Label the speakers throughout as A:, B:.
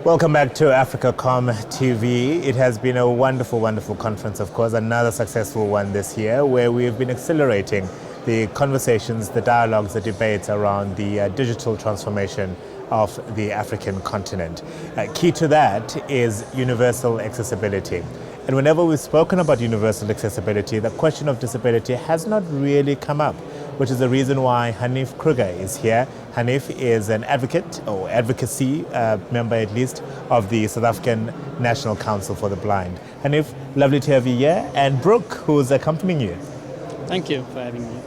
A: Welcome back to AfricaCom TV. It has been a wonderful, wonderful conference, of course, another successful one this year where we've been accelerating the conversations, the dialogues, the debates around the digital transformation of the African continent. Key to that is universal accessibility. And whenever we've spoken about universal accessibility, the question of disability has not really come up, which is the reason why Hanif Kruger is here. Hanif is an advocate, or advocacy member at least, of the South African National Council for the Blind. Hanif, lovely to have you here, and Brooke, who's accompanying you.
B: Thank you for having me.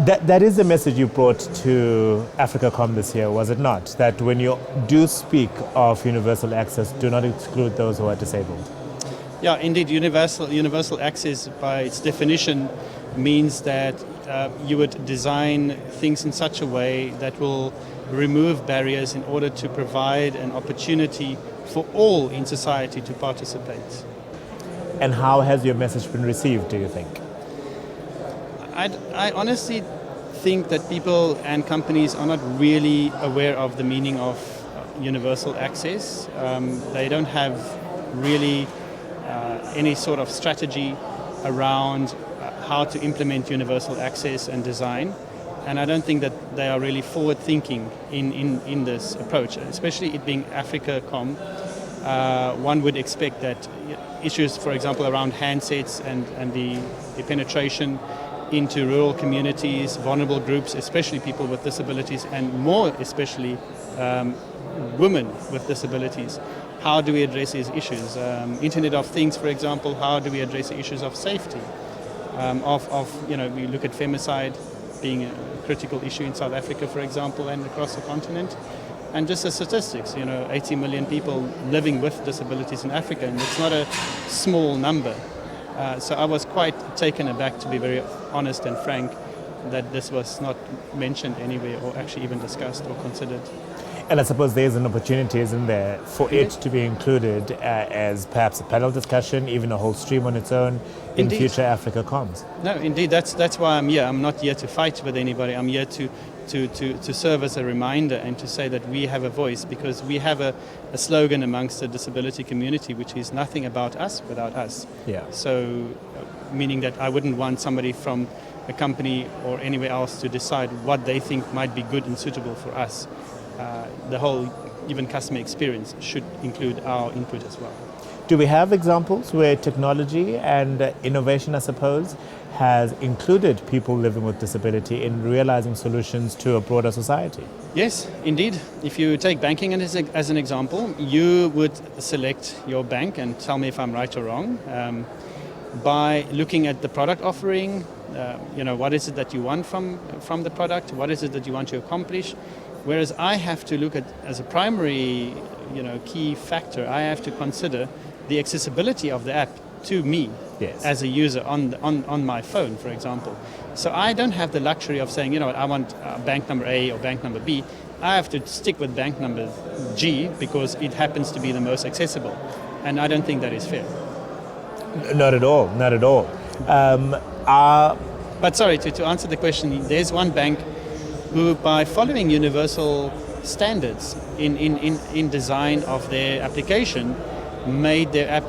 A: That is the message you brought to AfricaCom this year, was it not? That when you do speak of universal access, do not exclude those who are disabled.
B: Yeah, indeed, universal access by its definition means that you would design things in such a way that will remove barriers in order to provide an opportunity for all in society to participate.
A: And how has your message been received, do you think?
B: I honestly think that people and companies are not really aware of the meaning of universal access. They don't have really any sort of strategy around how to implement universal access and design. And I don't think that they are really forward thinking in this approach, especially it being AfricaCom. One would expect that issues, for example, around handsets and the penetration into rural communities, vulnerable groups, especially people with disabilities, and more especially women with disabilities. How do we address these issues? Internet of Things, for example, how do we address the issues of safety? We look at femicide being a critical issue in South Africa, for example, and across the continent. And just the statistics, 80 million people living with disabilities in Africa, and it's not a small number. So I was quite taken aback, to be very honest and frank, that this was not mentioned anywhere or actually even discussed or considered.
A: And I suppose there's an opportunity, isn't there, for it to be included as perhaps a panel discussion, even a whole stream on its own in future AfricaComs.
B: No, indeed, that's why I'm here. I'm not here to fight with anybody. I'm here to serve as a reminder and to say that we have a voice, because we have a slogan amongst the disability community, which is nothing about us without us.
A: Yeah.
B: So, meaning that I wouldn't want somebody from a company or anywhere else to decide what they think might be good and suitable for us. The whole, even customer experience, should include our input as well.
A: Do we have examples where technology and innovation, I suppose, has included people living with disability in realizing solutions to a broader society?
B: Yes, indeed. If you take banking as an example, you would select your bank, and tell me if I'm right or wrong, by looking at the product offering, what is it that you want from the product, what is it that you want to accomplish. Whereas I have to look at, as a primary key factor, I have to consider the accessibility of the app to me as a user on my phone, for example. So I don't have the luxury of saying, I want bank number A or bank number B. I have to stick with bank number G because it happens to be the most accessible. And I don't think that is fair.
A: Not at all, not at all.
B: But sorry, to answer the question, there's one bank who, by following universal standards in design of their application, made their app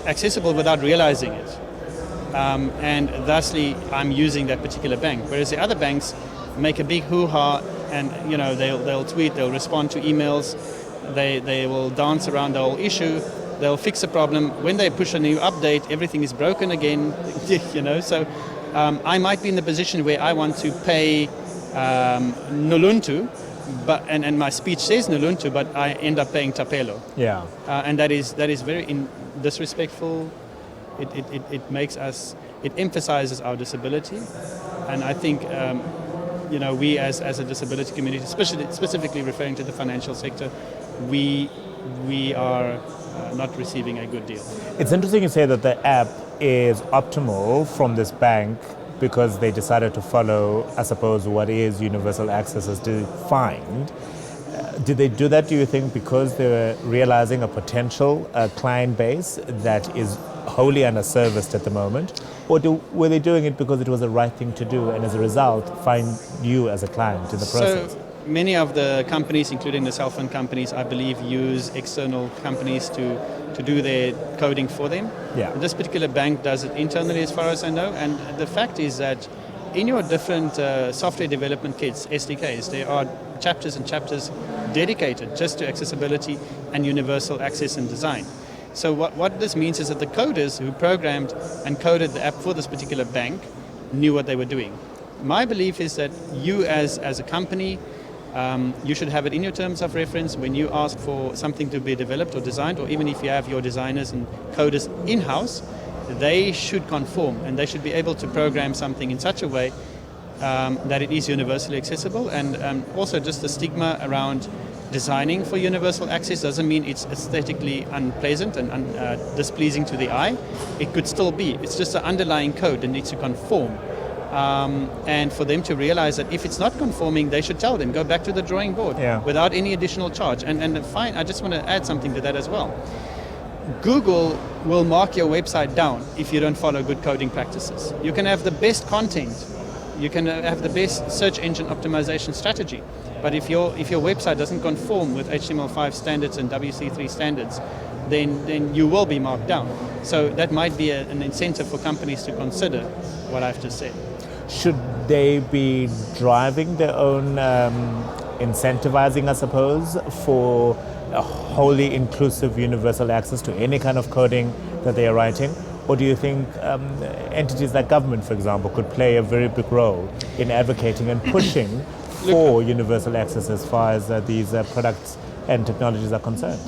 B: accessible without realizing it. And thusly, I'm using that particular bank. Whereas the other banks make a big hoo-ha, and they'll tweet, they'll respond to emails, they will dance around the whole issue, they'll fix a problem. When they push a new update, everything is broken again. So I might be in the position where I want to pay Noluntu, and my speech says Noluntu, but I end up paying Tapelo.
A: Yeah.
B: And that is very disrespectful. It emphasizes our disability, and I think we as a disability community, specifically referring to the financial sector, we are not receiving a good deal.
A: It's interesting you say that the app is optimal from this bank because they decided to follow, I suppose, what is universal access as defined. Did they do that, do you think, because they were realizing a potential client base that is wholly underserviced at the moment? Or were they doing it because it was the right thing to do and as a result find you as a client in the process?
B: many of the companies, including the cell phone companies, I believe, use external companies to do their coding for them.
A: Yeah.
B: This particular bank does it internally, as far as I know. And the fact is that in your different software development kits, SDKs, there are chapters and chapters dedicated just to accessibility and universal access and design. So what this means is that the coders who programmed and coded the app for this particular bank knew what they were doing. My belief is that you as a company, you should have it in your terms of reference when you ask for something to be developed or designed, or even if you have your designers and coders in-house, they should conform and they should be able to program something in such a way that it is universally accessible. And also just the stigma around designing for universal access doesn't mean it's aesthetically unpleasant and displeasing to the eye. It could still be. It's just an underlying code that needs to conform. And for them to realize that if it's not conforming, they should tell them, go back to the drawing board without any additional charge. And fine, I just want to add something to that as well. Google will mark your website down if you don't follow good coding practices. You can have the best content, you can have the best search engine optimization strategy, but if your website doesn't conform with HTML5 standards and WC3 standards, then you will be marked down. So that might be an incentive for companies to consider what I've just said.
A: Should they be driving their own incentivizing, I suppose, for a wholly inclusive universal access to any kind of coding that they are writing? Or do you think entities like government, for example, could play a very big role in advocating and pushing for universal access as far as these products and technologies are concerned?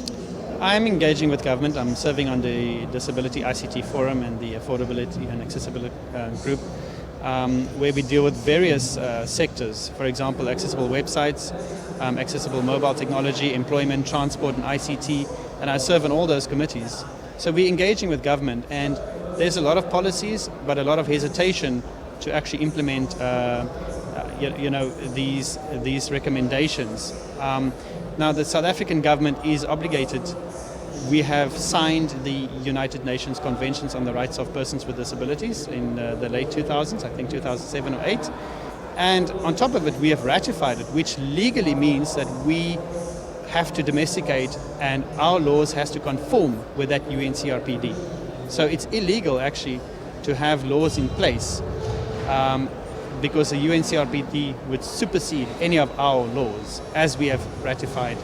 B: I'm engaging with government. I'm serving on the Disability ICT Forum and the Affordability and Accessibility Group, where we deal with various sectors. For example, accessible websites, accessible mobile technology, employment, transport and ICT, and I serve on all those committees. So we're engaging with government, and there's a lot of policies, but a lot of hesitation to actually implement these recommendations. Now the South African government is obligated. We have signed the United Nations Conventions on the Rights of Persons with Disabilities in the late 2000s, I think 2007 or 8. And on top of it, we have ratified it, which legally means that we have to domesticate and our laws has to conform with that UNCRPD. So it's illegal actually to have laws in place because the UNCRPD would supersede any of our laws as we have ratified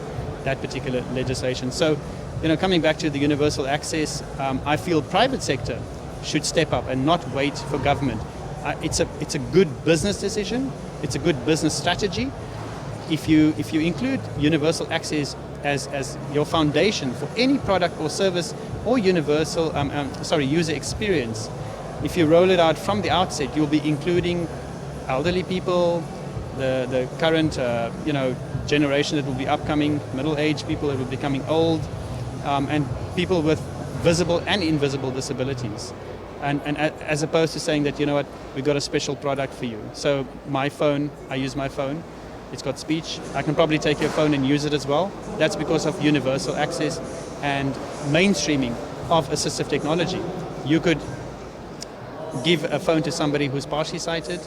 B: that particular legislation. So, coming back to the universal access, I feel private sector should step up and not wait for government. It's a good business decision. It's a good business strategy. If you include universal access as your foundation for any product or service or user experience, if you roll it out from the outset, you'll be including elderly people, the current generation that will be upcoming, middle-aged people that will be becoming old, and people with visible and invisible disabilities. And as opposed to saying that, we've got a special product for you. So my phone, I use my phone. It's got speech. I can probably take your phone and use it as well. That's because of universal access and mainstreaming of assistive technology. You could give a phone to somebody who's partially sighted.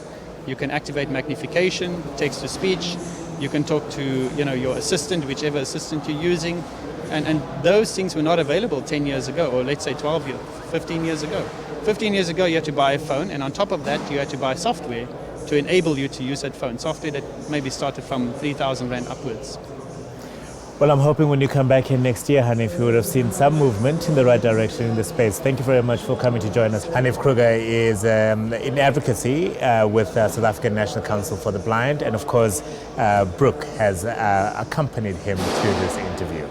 B: You can activate magnification, text to speech. You can talk to your assistant, whichever assistant you're using. And those things were not available 10 years ago, or let's say 15 years ago. 15 years ago, you had to buy a phone, and on top of that, you had to buy software to enable you to use that phone. Software that maybe started from 3,000 Rand upwards.
A: Well, I'm hoping when you come back here next year, Hanif, you would have seen some movement in the right direction in this space. Thank you very much for coming to join us. Hanif Kruger is in advocacy with South African National Council for the Blind, and of course, Brooke has accompanied him to this interview.